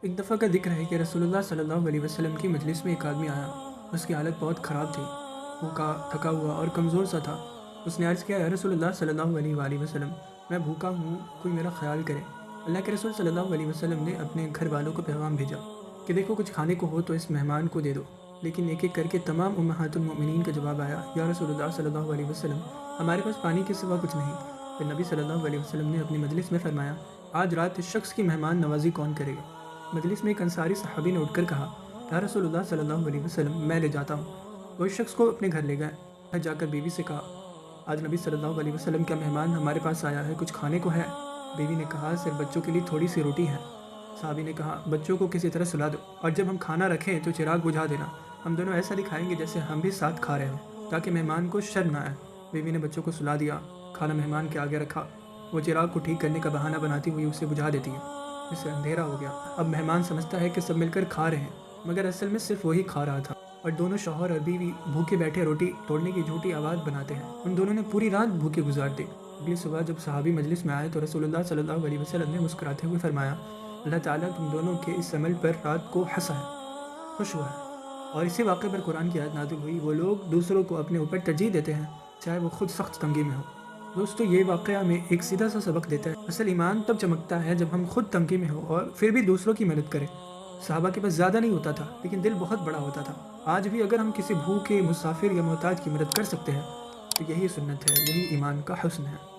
ایک دفعہ کا ذکر ہے کہ رسول اللہ صلی اللہ علیہ وسلم کی مجلس میں ایک آدمی آیا۔ اس کی حالت بہت خراب تھی، بھوکا، تھکا ہوا اور کمزور سا تھا۔ اس نے عرض کیا، یا رسول اللہ صلی اللہ علیہ وآلہ وسلم، میں بھوکا ہوں، کوئی میرا خیال کرے۔ اللہ کے رسول صلی اللہ علیہ وسلم نے اپنے گھر والوں کو پیغام بھیجا کہ دیکھو کچھ کھانے کو ہو تو اس مہمان کو دے دو، لیکن ایک ایک کر کے تمام امہات المؤمنین کا جواب آیا، یا رسول اللہ صلی اللہ علیہ وسلم، ہمارے پاس پانی کے سوا کچھ نہیں۔ پھر نبی صلی اللہ علیہ وسلم نے اپنی مجلس میں فرمایا، آج رات اس شخص کی مہمان نوازی کون کرے گا؟ مجلس میں ایک انصاری صحابی نے اٹھ کر کہا، یا رسول اللہ صلی اللہ علیہ وسلم، میں لے جاتا ہوں۔ وہ اس شخص کو اپنے گھر لے گئے۔ گھر جا کر بیوی سے کہا، آج نبی صلی اللہ علیہ وسلم کا مہمان ہمارے پاس آیا ہے، کچھ کھانے کو ہے؟ بیوی نے کہا، صرف بچوں کے لیے تھوڑی سی روٹی ہے۔ صحابی نے کہا، بچوں کو کسی طرح سلا دو، اور جب ہم کھانا رکھیں تو چراغ بجھا دینا، ہم دونوں ایسا دکھائیں گے جیسے ہم بھی ساتھ کھا رہے ہوں، تاکہ مہمان کو شرم نہ آئے۔ بیوی نے بچوں کو سلا دیا، کھانا مہمان کے آگے رکھا۔ وہ چراغ کو ٹھیک کرنے کا بہانہ بناتی ہوئی اسے بجھا دیتی ہے، جس سے اندھیرا ہو گیا۔ اب مہمان سمجھتا ہے کہ سب مل کر کھا رہے ہیں، مگر اصل میں صرف وہی کھا رہا تھا، اور دونوں شوہر اور بیوی بھوکے بیٹھے روٹی توڑنے کی جھوٹی آواز بناتے ہیں۔ ان دونوں نے پوری رات بھوکے گزار دی۔ اگلی صبح جب صحابی مجلس میں آئے تو رسول اللہ صلی اللہ علیہ وسلم نے مسکراتے ہوئے فرمایا، اللہ تعالیٰ تم دونوں کے اس عمل پر رات کو ہنسا ہے، خوش ہوا ہے۔ اور اسی واقعے پر قرآن کی آیت نازل ہوئی، وہ لوگ دوسروں کو اپنے اوپر ترجیح دیتے ہیں چاہے وہ خود سخت تنگی میں ہو۔ دوستو، یہ واقعہ ہمیں ایک سیدھا سا سبق دیتا ہے، اصل ایمان تب چمکتا ہے جب ہم خود تنگی میں ہو اور پھر بھی دوسروں کی مدد کریں۔ صحابہ کے پاس زیادہ نہیں ہوتا تھا، لیکن دل بہت بڑا ہوتا تھا۔ آج بھی اگر ہم کسی بھوکے، مسافر یا محتاج کی مدد کر سکتے ہیں تو یہی سنت ہے، یہی ایمان کا حسن ہے۔